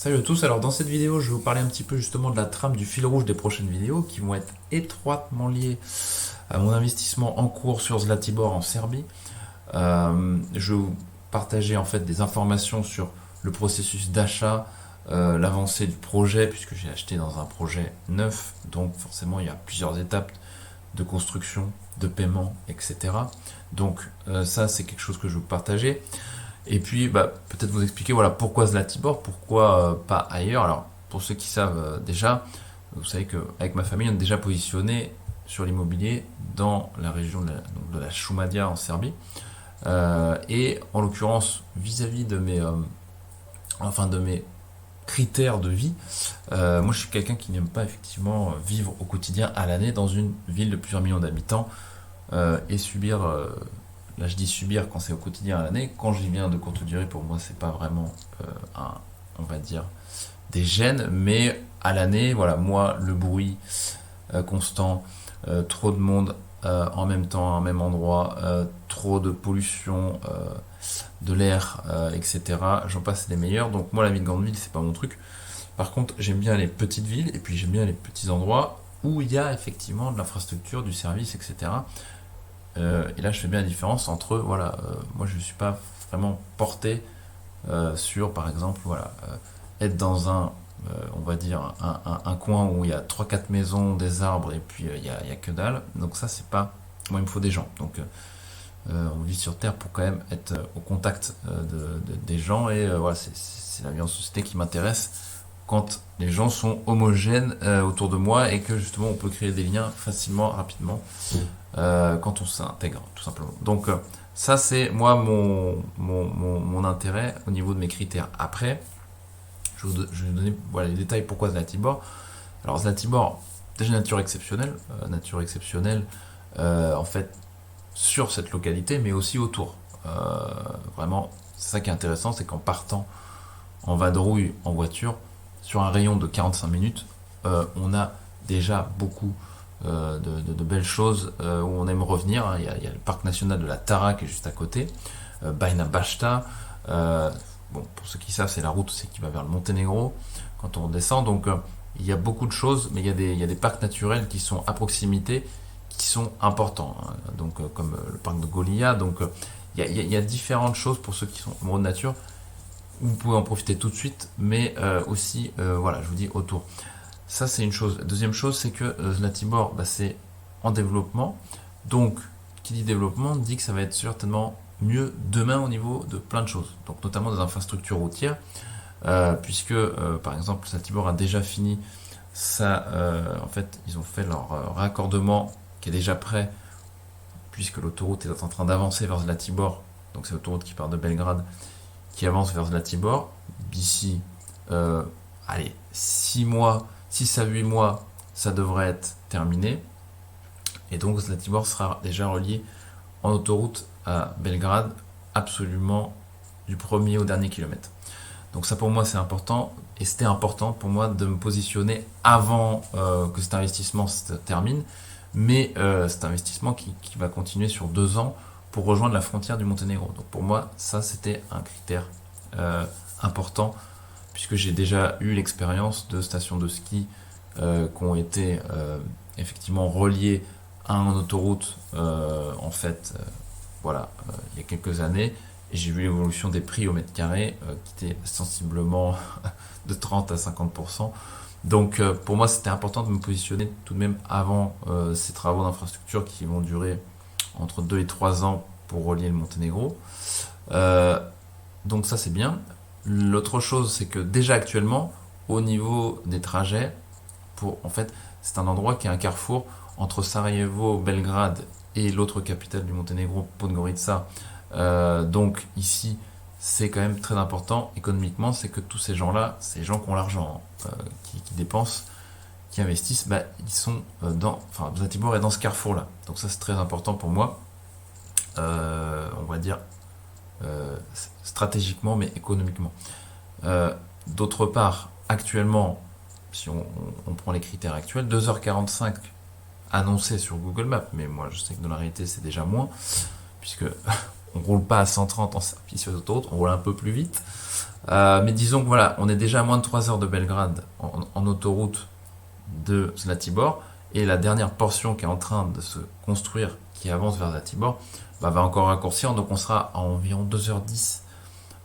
Salut à tous, alors dans cette vidéo je vais vous parler un petit peu justement de la trame du fil rouge des prochaines vidéos qui vont être étroitement liées à mon investissement en cours sur Zlatibor en Serbie. Je vais vous partager en fait des informations sur le processus d'achat, l'avancée du projet puisque j'ai acheté dans un projet neuf, donc forcément il y a plusieurs étapes de construction, de paiement, etc. Donc ça c'est quelque chose que je vais vous partager. Et puis, peut-être vous expliquer voilà, pourquoi Zlatibor, pourquoi pas ailleurs. Alors, pour ceux qui savent déjà, vous savez qu'avec ma famille, on est déjà positionné sur l'immobilier dans la région de la Šumadija en Serbie. Et en l'occurrence, vis-à-vis de mes critères de vie, moi je suis quelqu'un qui n'aime pas effectivement vivre au quotidien à l'année dans une ville de plusieurs millions d'habitants et subir là, je dis subir quand c'est au quotidien à l'année. Quand j'y viens de courte durée, pour moi, c'est pas vraiment on va dire, des gènes, mais à l'année, voilà, moi, le bruit constant, trop de monde en même temps, à un même endroit, trop de pollution, de l'air, etc. J'en passe des meilleurs. Donc moi, la vie de grande ville, c'est pas mon truc. Par contre, j'aime bien les petites villes et puis j'aime bien les petits endroits où il y a effectivement de l'infrastructure, du service, etc. Et là, je fais bien la différence entre, voilà, moi je ne suis pas vraiment porté sur, par exemple, voilà, être dans on va dire, un coin où il y a trois quatre maisons, des arbres, et puis il y a que dalle. Donc ça, c'est pas, moi il me faut des gens. Donc on vit sur Terre pour quand même être au contact des gens, et voilà, c'est la vie en société qui m'intéresse quand les gens sont homogènes autour de moi et que justement on peut créer des liens facilement, rapidement quand on s'intègre, tout simplement. Donc ça c'est mon intérêt au niveau de mes critères. Après, je vais vous donner voilà, les détails pourquoi Zlatibor. Alors Zlatibor, déjà nature exceptionnelle en fait sur cette localité, mais aussi autour. Vraiment, c'est ça qui est intéressant, c'est qu'en partant en vadrouille en voiture, sur un rayon de 45 minutes, on a déjà beaucoup de belles choses où on aime revenir. Il y a le parc national de la Tara qui est juste à côté, Bajna Bašta. Bon, pour ceux qui savent, c'est la route aussi qui va vers le Monténégro quand on descend. Donc il y a beaucoup de choses, mais il y a des parcs naturels qui sont à proximité, qui sont importants. Donc comme le parc de Golia. Donc il y a différentes choses pour ceux qui sont amoureux de nature. Vous pouvez en profiter tout de suite, mais aussi, voilà, je vous dis autour. Ça, c'est une chose. Deuxième chose, c'est que Zlatibor, c'est en développement. Donc, qui dit développement, dit que ça va être certainement mieux demain au niveau de plein de choses. Donc, notamment des infrastructures routières, puisque, par exemple, Zlatibor a déjà fini ça. En fait, ils ont fait leur raccordement qui est déjà prêt, puisque l'autoroute est en train d'avancer vers Zlatibor. Donc, c'est l'autoroute qui part de Belgrade, qui avance vers Zlatibor. D'ici, allez, 6 mois, 6 à 8 mois, ça devrait être terminé. Et donc Zlatibor sera déjà relié en autoroute à Belgrade, absolument du premier au dernier kilomètre. Donc ça pour moi c'est important, et c'était important pour moi de me positionner avant que cet investissement se termine, mais cet investissement qui va continuer sur 2 ans pour rejoindre la frontière du Monténégro. Donc pour moi ça c'était un critère important, puisque j'ai déjà eu l'expérience de stations de ski qui ont été effectivement reliées à une autoroute en fait voilà il y a quelques années, et j'ai vu l'évolution des prix au mètre carré qui était sensiblement de 30 à 50%. Donc pour moi c'était important de me positionner tout de même avant ces travaux d'infrastructure qui vont durer entre 2 et 3 ans pour relier le Monténégro. Donc ça c'est bien. L'autre chose, c'est que déjà actuellement, au niveau des trajets, en fait, c'est un endroit qui est un carrefour entre Sarajevo, Belgrade et l'autre capitale du Monténégro, Podgorica. Donc ici, c'est quand même très important économiquement, c'est que tous ces gens-là, ces gens qui ont l'argent, qui dépensent, qui investissent, ils sont enfin, Zlatibor est dans ce carrefour-là. Donc ça, c'est très important pour moi, on va dire, stratégiquement mais économiquement. D'autre part, actuellement, si on prend les critères actuels, 2h45 annoncé sur Google Maps, mais moi je sais que dans la réalité c'est déjà moins, puisque on roule pas à 130 en service sur l'autoroute, on roule un peu plus vite. Mais disons que voilà, on est déjà à moins de 3 heures de Belgrade en autoroute de Zlatibor, et la dernière portion qui est en train de se construire, qui avance vers Zlatibor, bah, va encore raccourcir, donc on sera à environ 2h10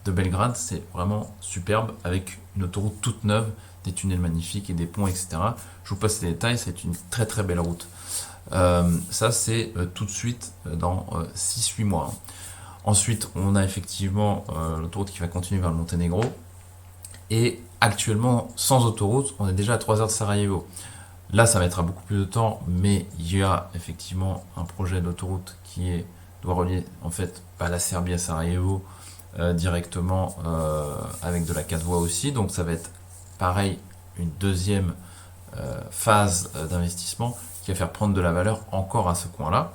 de Belgrade. C'est vraiment superbe, avec une autoroute toute neuve, des tunnels magnifiques et des ponts, etc. Je vous passe les détails, c'est une très très belle route. Ça c'est tout de suite dans 6-8 mois. Ensuite, on a effectivement l'autoroute qui va continuer vers le Monténégro. Et actuellement, sans autoroute, on est déjà à 3 heures de Sarajevo. Là, ça mettra beaucoup plus de temps, mais il y a effectivement un projet d'autoroute doit relier en fait pas la Serbie à Sarajevo directement avec de la 4 voies aussi. Donc ça va être pareil, une deuxième phase d'investissement qui va faire prendre de la valeur encore à ce coin-là.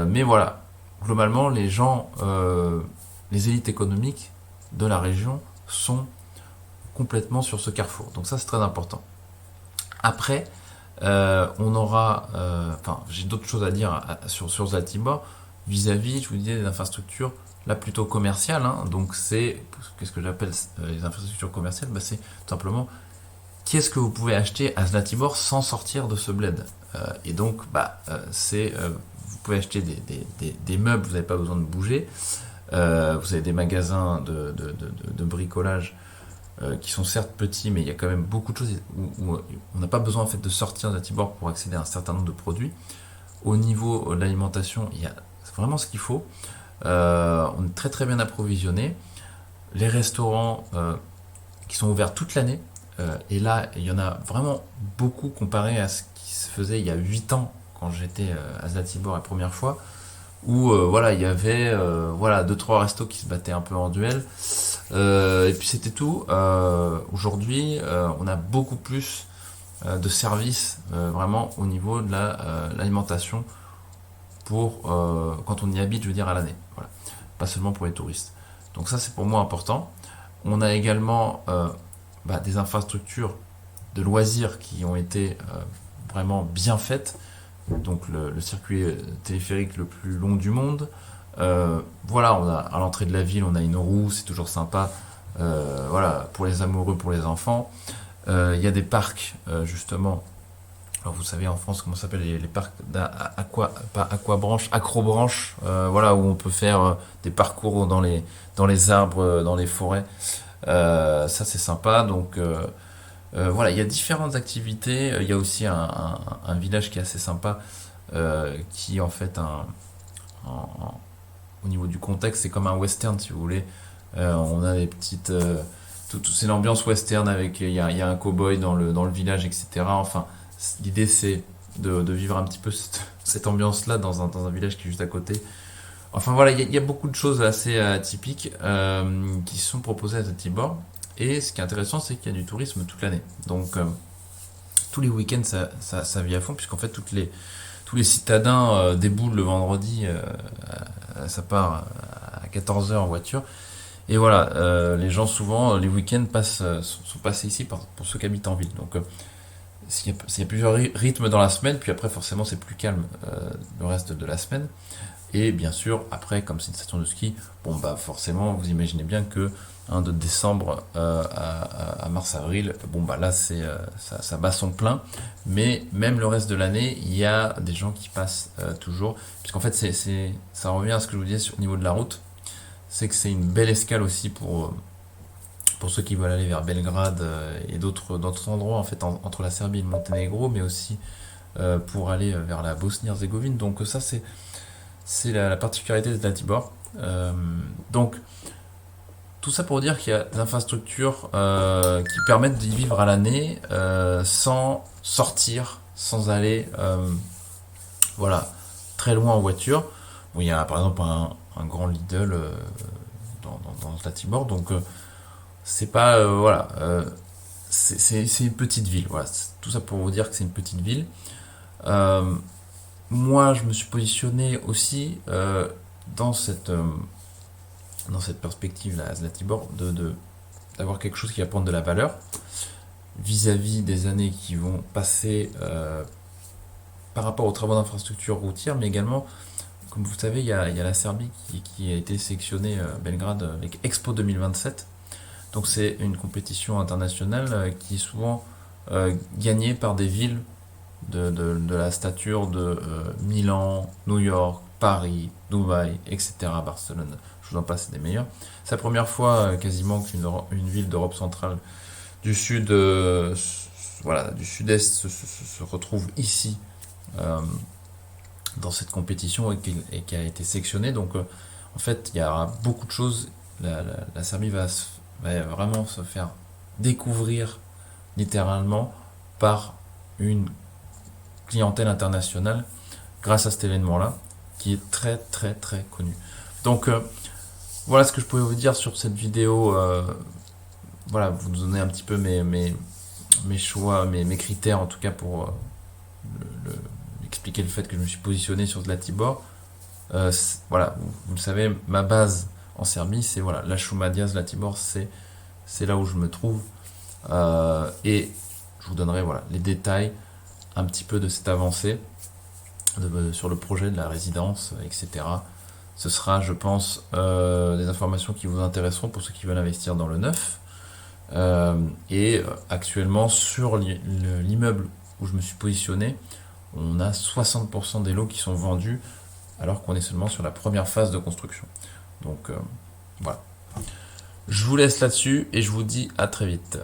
Mais voilà, globalement, les gens, les élites économiques de la région sont complètement sur ce carrefour. Donc ça, c'est très important. Après, on aura, enfin, j'ai d'autres choses à dire sur Zlatibor vis-à-vis, je vous disais, des infrastructures là plutôt commerciales. Hein. Donc c'est, qu'est-ce que j'appelle les infrastructures commerciales, bah, c'est tout simplement qu'est-ce que vous pouvez acheter à Zlatibor sans sortir de ce bled. Et donc, vous pouvez acheter des meubles, vous n'avez pas besoin de bouger. Vous avez des magasins de bricolage qui sont certes petits, mais il y a quand même beaucoup de choses où on n'a pas besoin en fait de sortir de Zlatibor pour accéder à un certain nombre de produits. Au niveau de l'alimentation, il y a vraiment ce qu'il faut. On est très très bien approvisionné. Les restaurants qui sont ouverts toute l'année. Et là, il y en a vraiment beaucoup comparé à ce qui se faisait il y a 8 ans quand j'étais à Zlatibor la première fois, où voilà, il y avait voilà, 2-3 restos qui se battaient un peu en duel. Et puis c'était tout. Aujourd'hui, on a beaucoup plus de services vraiment au niveau de l'alimentation pour quand on y habite, je veux dire, à l'année. Voilà. Pas seulement pour les touristes. Donc ça, c'est pour moi important. On a également des infrastructures de loisirs qui ont été vraiment bien faites. Donc le circuit téléphérique le plus long du monde. Voilà, on a à l'entrée de la ville, on a une roue, c'est toujours sympa. Voilà, pour les amoureux, pour les enfants. Il y a des parcs justement. Alors vous savez en France comment ça s'appelle les parcs pas aquabranche, acrobranche. Voilà, où on peut faire des parcours dans les arbres, dans les forêts. Ça c'est sympa. Donc voilà, il y a différentes activités. Il y a aussi un village qui est assez sympa, qui en fait au niveau du contexte, c'est comme un western si vous voulez. On a des petites, c'est l'ambiance western avec il y a un cow-boy dans le village, etc. Enfin, l'idée c'est de vivre un petit peu cette ambiance-là dans un village qui est juste à côté. Enfin voilà, il y a beaucoup de choses assez atypiques qui sont proposées à Zlatibor. Et ce qui est intéressant, c'est qu'il y a du tourisme toute l'année. Donc tous les week-ends, ça vit à fond, puisqu'en fait tous les citadins déboulent le vendredi, ça part à 14 h en voiture. Et voilà, les gens souvent, les week-ends sont passés ici pour ceux qui habitent en ville. Donc il y a plusieurs rythmes dans la semaine, puis après forcément c'est plus calme le reste de la semaine. Et bien sûr, après, comme c'est une station de ski, bon bah forcément, vous imaginez bien que de décembre à mars-avril, bon bah là ça bat son plein. Mais même le reste de l'année, il y a des gens qui passent toujours, puisqu'en fait ça revient à ce que je vous disais au niveau de la route, c'est que c'est une belle escale aussi pour ceux qui veulent aller vers Belgrade et d'autres endroits en fait entre la Serbie et le Monténégro, mais aussi pour aller vers la Bosnie-Herzégovine. Donc ça c'est la particularité de Zlatibor. Donc, tout ça pour dire qu'il y a des infrastructures qui permettent d'y vivre à l'année sans sortir, sans aller voilà, très loin en voiture. Bon, il y a par exemple un grand Lidl dans Zlatibor, donc c'est pas. Voilà, c'est une petite ville. Voilà, tout ça pour vous dire que c'est une petite ville. Moi, je me suis positionné aussi dans cette perspective-là à Zlatibor d'avoir quelque chose qui va prendre de la valeur vis-à-vis des années qui vont passer par rapport aux travaux d'infrastructure routière, mais également, comme vous savez, il y a la Serbie qui a été sélectionnée Belgrade avec Expo 2027 Donc c'est une compétition internationale qui est souvent gagnée par des villes de la stature de Milan, New York, Paris, Dubaï, etc., Barcelone, je vous en passe, c'est des meilleurs. C'est la première fois quasiment qu'une ville d'Europe centrale du sud, voilà, du sud-est se retrouve ici dans cette compétition et qui a été sélectionnée. Donc en fait, il y aura beaucoup de choses. La Serbie va vraiment se faire découvrir littéralement par une clientèle internationale grâce à cet événement-là, qui est très très très connu. Donc voilà ce que je pouvais vous dire sur cette vidéo. Voilà, vous donner un petit peu mes choix, mes critères en tout cas pour expliquer le fait que je me suis positionné sur Zlatibor. Voilà, vous le savez, ma base en Serbie, c'est voilà, la Šumadija, Zlatibor, c'est là où je me trouve. Et je vous donnerai voilà, les détails un petit peu de cette avancée sur le projet de la résidence, etc. Ce sera, je pense, des informations qui vous intéresseront pour ceux qui veulent investir dans le neuf. Et actuellement, sur l'immeuble où je me suis positionné, on a 60% des lots qui sont vendus alors qu'on est seulement sur la première phase de construction. Donc voilà. Je vous laisse là-dessus et je vous dis à très vite.